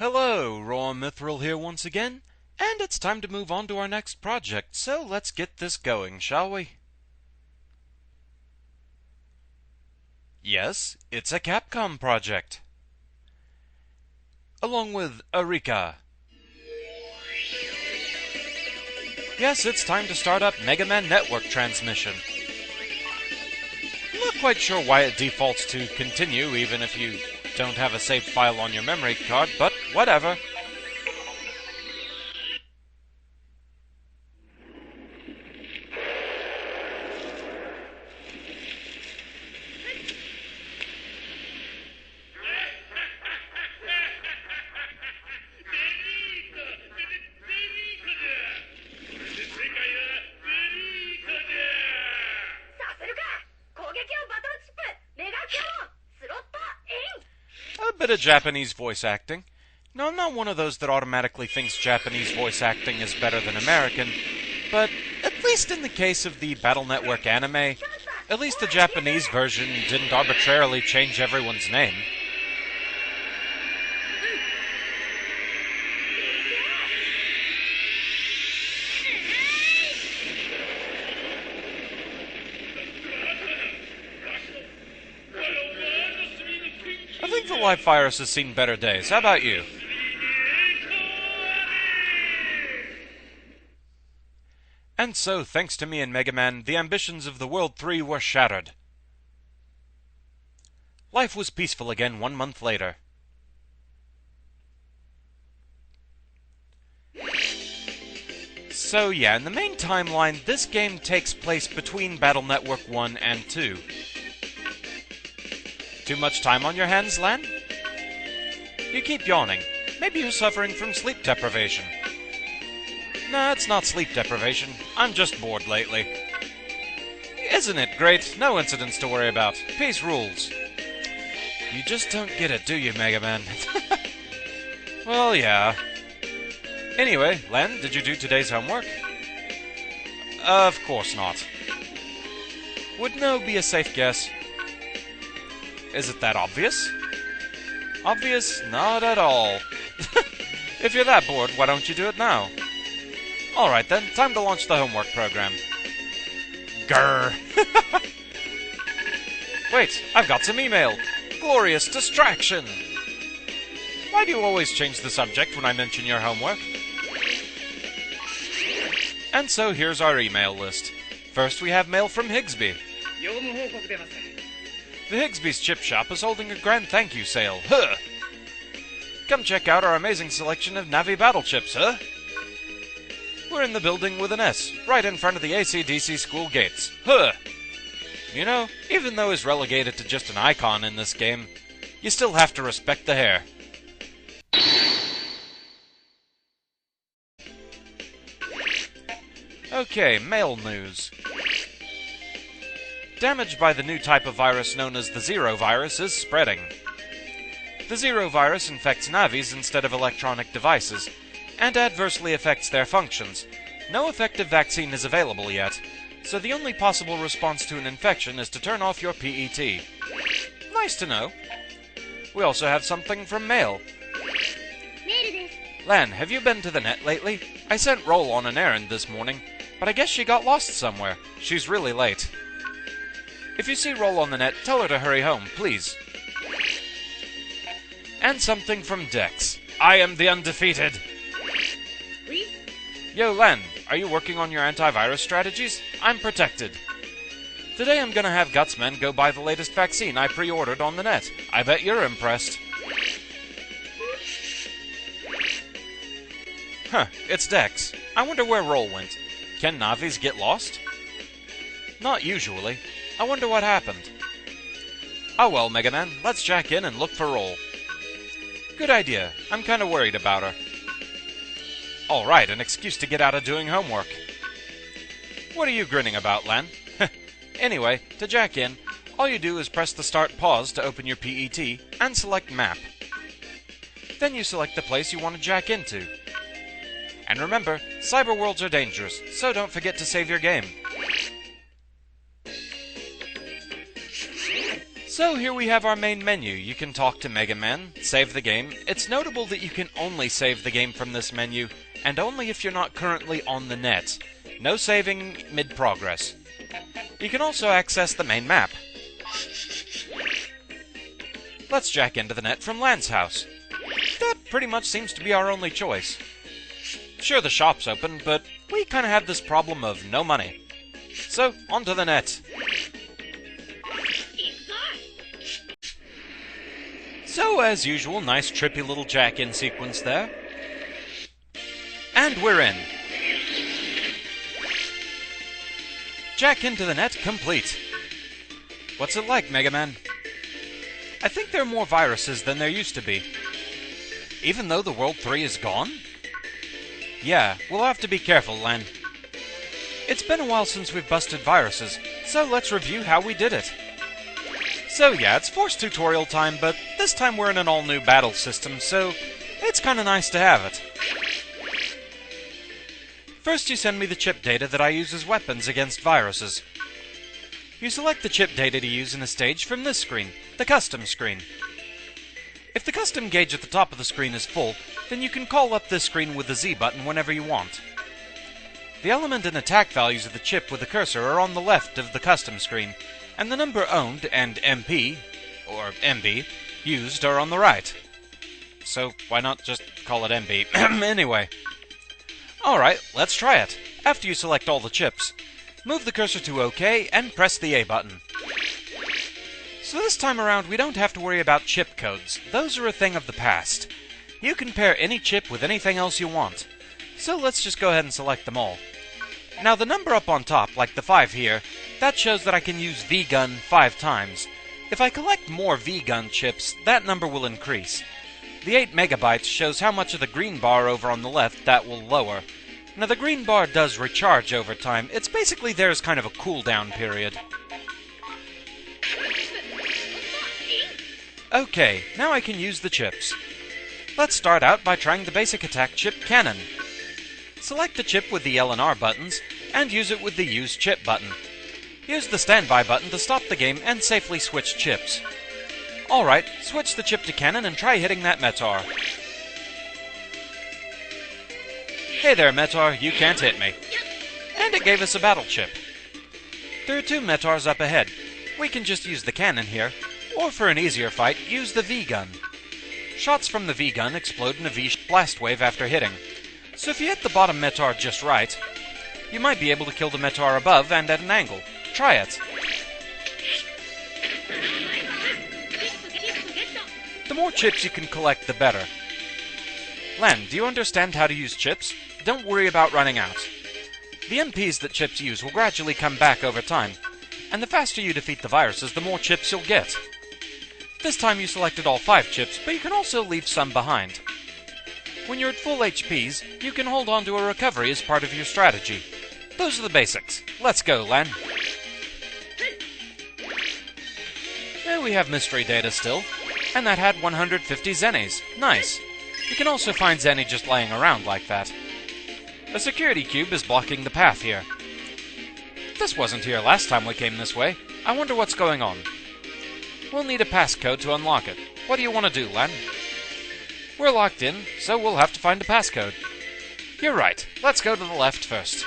Hello, Roahm Mythril here once again, and it's time to move on to our next project, so let's get this going, shall we? Yes, it's a Capcom project. Along with Arika. Yes, it's time to start up Megaman network transmission. I'm not quite sure why it defaults to continue even if you don't have a saved file on your memory card, but whatever. A bit of Japanese voice acting. No, I'm not one of those that automatically thinks Japanese voice acting is better than American, but at least in the case of the Battle Network anime, at least the Japanese version didn't arbitrarily change everyone's name. I think the live virus has seen better days. How about you? And so, thanks to me and Megaman, the ambitions of the World 3 were shattered. Life was peaceful again 1 month later. So yeah, in the main timeline, this game takes place between Battle Network 1 and 2. Too much time on your hands, Lan? You keep yawning. Maybe you're suffering from sleep deprivation. Nah, it's not sleep deprivation. I'm just bored lately. Isn't it great? No incidents to worry about. Peace rules. You just don't get it, do you, Megaman? Well, yeah. Anyway, Lan, did you do today's homework? Of course not. Would no be a safe guess? Is it that obvious? Obvious? Not at all. If you're that bored, why don't you do it now? Alright then, time to launch the homework program. Grr. Wait, I've got some email. Glorious distraction! Why do you always change the subject when I mention your homework? And so here's our email list. First we have mail from Higsby. The Higsby's Chip Shop is holding a grand thank you sale. Huh! Come check out our amazing selection of Navi Battle Chips, huh? We're in the building with an S, right in front of the AC/DC school gates. Huh! You know, even though he's relegated to just an icon in this game, you still have to respect the hair. Okay, mail news. Damage by the new type of virus known as the Zero virus is spreading. The Zero virus infects Navis instead of electronic devices, and adversely affects their functions. No effective vaccine is available yet, so the only possible response to an infection is to turn off your PET. Nice to know. We also have something from mail. Lan, have you been to the net lately? I sent Roll on an errand this morning, but I guess she got lost somewhere. She's really late. If you see Roll on the net, tell her to hurry home, please. And something from Dex. I am the undefeated. Yo, Len, are you working on your antivirus strategies? I'm protected. Today I'm gonna have Gutsman go buy the latest vaccine I pre-ordered on the net. I bet you're impressed. Huh, it's Dex. I wonder where Roll went. Can Navis get lost? Not usually. I wonder what happened. Oh well, Megaman, let's jack in and look for Roll. Good idea. I'm kinda worried about her. Alright, an excuse to get out of doing homework. What are you grinning about, Lan? Anyway, to jack in, all you do is press the start pause to open your PET and select map. Then you select the place you want to jack into. And remember, cyber worlds are dangerous, so don't forget to save your game. So here we have our main menu. You can talk to Megaman, save the game. It's notable that you can only save the game from this menu, and only if you're not currently on the net. No saving mid-progress. You can also access the main map. Let's jack into the net from Lan's house. That pretty much seems to be our only choice. Sure, the shop's open, but we kinda have this problem of no money. So, onto the net. So, as usual, nice trippy little jack-in sequence there. And we're in. Jack into the net complete. What's it like, Megaman? I think there are more viruses than there used to be. Even though the World 3 is gone? Yeah, we'll have to be careful, Lan. It's been a while since we've busted viruses, so let's review how we did it. So yeah, it's Force tutorial time, but this time we're in an all-new battle system, so it's kinda nice to have it. First you send me the chip data that I use as weapons against viruses. You select the chip data to use in a stage from this screen, the custom screen. If the custom gauge at the top of the screen is full, then you can call up this screen with the Z button whenever you want. The element and attack values of the chip with the cursor are on the left of the custom screen, and the number owned and MP, or MB, used are on the right. So why not just call it MB? Anyway. Alright, let's try it. After you select all the chips, move the cursor to OK and press the A button. So this time around we don't have to worry about chip codes. Those are a thing of the past. You can pair any chip with anything else you want. So let's just go ahead and select them all. Now the number up on top, like the 5 here, that shows that I can use V-Gun 5 times. If I collect more V-Gun chips, that number will increase. The 8 megabytes shows how much of the green bar over on the left that will lower. Now the green bar does recharge over time. It's basically there as kind of a cooldown period. Okay, now I can use the chips. Let's start out by trying the basic attack chip cannon. Select the chip with the L and R buttons, and use it with the Use Chip button. Use the Standby button to stop the game and safely switch chips. Alright, switch the chip to cannon and try hitting that Meteor. Hey there, Meteor, you can't hit me. And it gave us a battle chip. There are 2 Meteors up ahead. We can just use the cannon here, or for an easier fight, use the V-Gun. Shots from the V-Gun explode in a V-blast wave after hitting. So if you hit the bottom Meteor just right, you might be able to kill the Meteor above and at an angle. Try it. The more chips you can collect, the better. Len, do you understand how to use chips? Don't worry about running out. The MPs that chips use will gradually come back over time, and the faster you defeat the viruses, the more chips you'll get. This time you selected all 5 chips, but you can also leave some behind. When you're at full HPs, you can hold on to a recovery as part of your strategy. Those are the basics. Let's go, Len. There we have mystery data still, and that had 150 Zennies. Nice. You can also find Zenny just laying around like that. A security cube is blocking the path here. This wasn't here last time we came this way. I wonder what's going on. We'll need a passcode to unlock it. What do you want to do, Len? We're locked in, so we'll have to find a passcode. You're right. Let's go to the left first.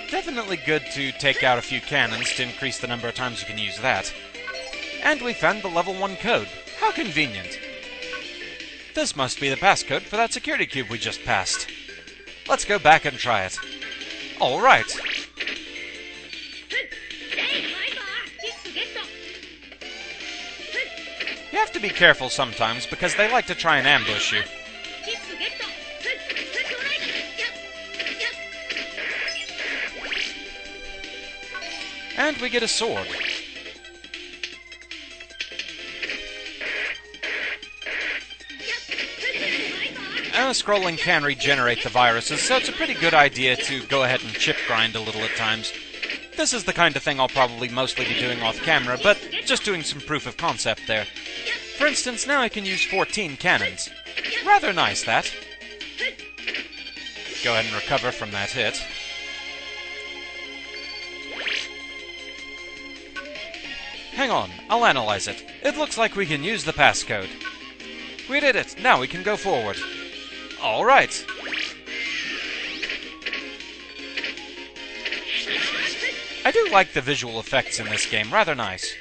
Definitely good to take out a few cannons to increase the number of times you can use that. And we found the level 1 code. How convenient. This must be the passcode for that security cube we just passed. Let's go back and try it. Alright. You have to be careful sometimes because they like to try and ambush you. And we get a sword. Scrolling can regenerate the viruses, so it's a pretty good idea to go ahead and chip grind a little at times. This is the kind of thing I'll probably mostly be doing off camera, but just doing some proof of concept there. For instance, now I can use 14 cannons. Rather nice, that. Go ahead and recover from that hit. Hang on, I'll analyze it. It looks like we can use the passcode. We did it! Now we can go forward. Alright! I do like the visual effects in this game, rather nice.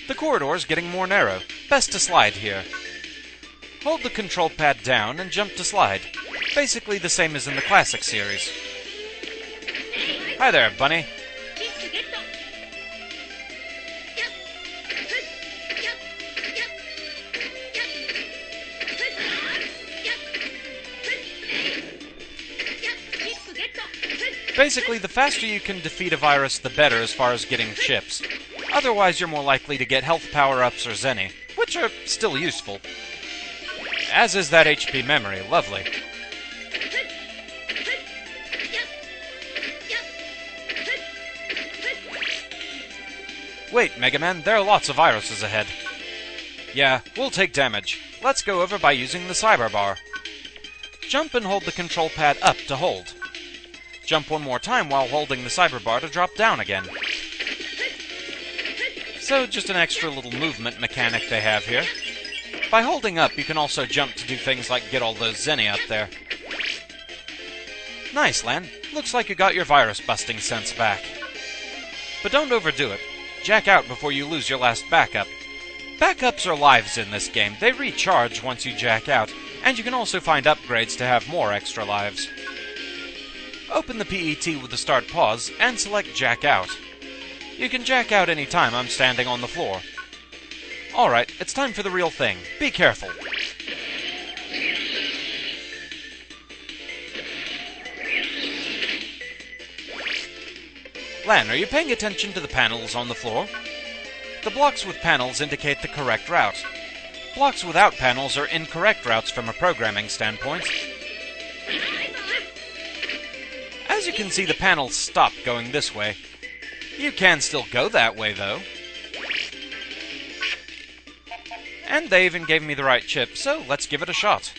The corridor's getting more narrow. Best to slide here. Hold the control pad down and jump to slide. Basically the same as in the classic series. Hi there, bunny. Basically, the faster you can defeat a virus, the better as far as getting chips. Otherwise, you're more likely to get health power-ups or Zenny, which are still useful. As is that HP memory, lovely. Wait, Megaman, there are lots of viruses ahead. Yeah, we'll take damage. Let's go over by using the cyber bar. Jump and hold the control pad up to hold. Jump one more time while holding the cyber bar to drop down again. So, just an extra little movement mechanic they have here. By holding up, you can also jump to do things like get all those Zenny up there. Nice, Lan. Looks like you got your virus-busting sense back. But don't overdo it. Jack out before you lose your last backup. Backups are lives in this game. They recharge once you jack out, and you can also find upgrades to have more extra lives. Open the PET with the start pause, and select Jack Out. You can jack out any time I'm standing on the floor. Alright, it's time for the real thing. Be careful. Lan, are you paying attention to the panels on the floor? The blocks with panels indicate the correct route. Blocks without panels are incorrect routes from a programming standpoint. As you can see, the panels stop going this way. You can still go that way, though. And they even gave me the right chip, so let's give it a shot.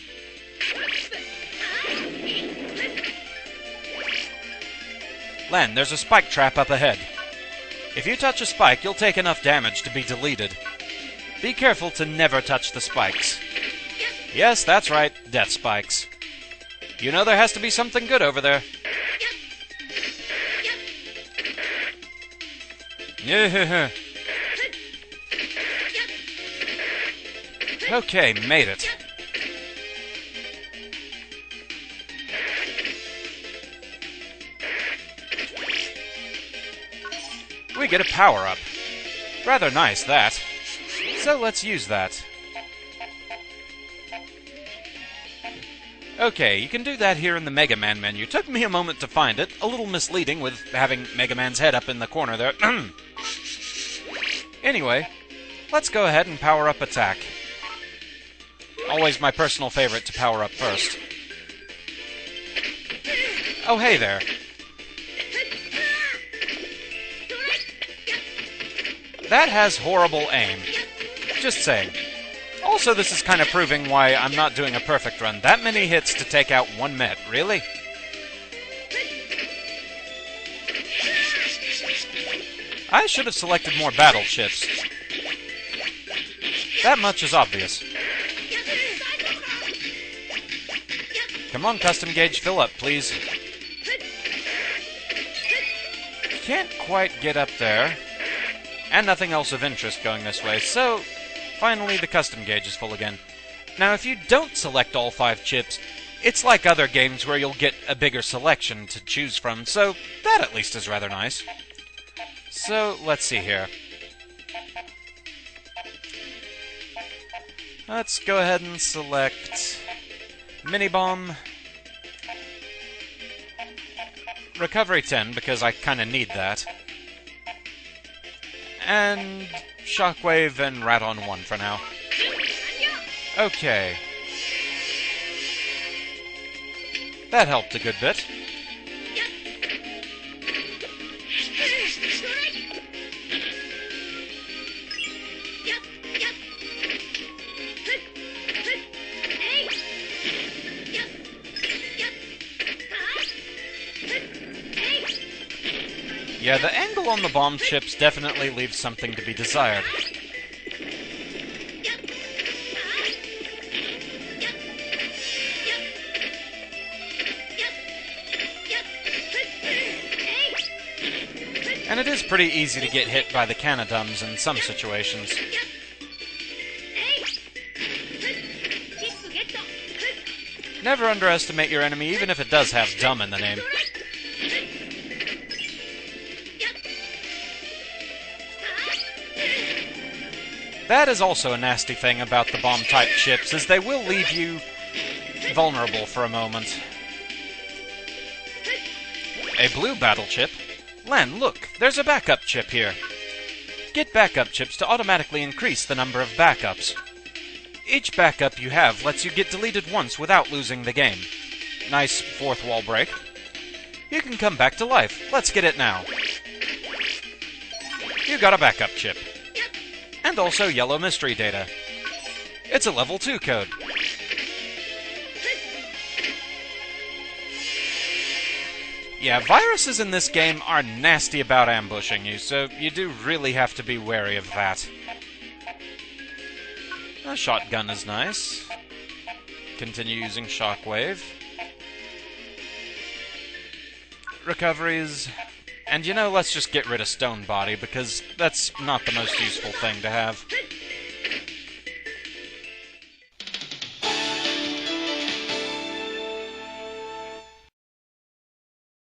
Lan, there's a spike trap up ahead. If you touch a spike, you'll take enough damage to be deleted. Be careful to never touch the spikes. Yes, that's right, death spikes. You know there has to be something good over there. Okay, made it. We get a power-up. Rather nice, that. So let's use that. Okay, you can do that here in the Megaman menu. Took me a moment to find it. A little misleading with having Megaman's head up in the corner there. Anyway, let's go ahead and power up attack. Always my personal favorite to power up first. Oh, hey there. That has horrible aim. Just saying. Also, this is kind of proving why I'm not doing a perfect run. That many hits to take out one Met, really? I should have selected more battle chips. That much is obvious. Come on, custom gauge, fill up, please. Can't quite get up there. And nothing else of interest going this way, so finally the custom gauge is full again. Now, if you don't select all 5 chips, it's like other games where you'll get a bigger selection to choose from, so that at least is rather nice. So, let's see here. Let's go ahead and select Mini-Bomb, Recovery 10, because I kind of need that, and Shockwave and Rat-on 1 for now. Okay. That helped a good bit. Yeah, the angle on the bomb chips definitely leaves something to be desired. And it is pretty easy to get hit by the Canadums in some situations. Never underestimate your enemy, even if it does have dumb in the name. That is also a nasty thing about the bomb-type chips, is they will leave you vulnerable for a moment. A blue battle chip? Len, look, there's a backup chip here. Get backup chips to automatically increase the number of backups. Each backup you have lets you get deleted once without losing the game. Nice fourth wall break. You can come back to life. Let's get it now. You got a backup chip. And also yellow mystery data. It's a level 2 code. Yeah, viruses in this game are nasty about ambushing you, so you do really have to be wary of that. A shotgun is nice. Continue using shockwave. Recoveries. And you know, let's just get rid of Stone Body, because that's not the most useful thing to have.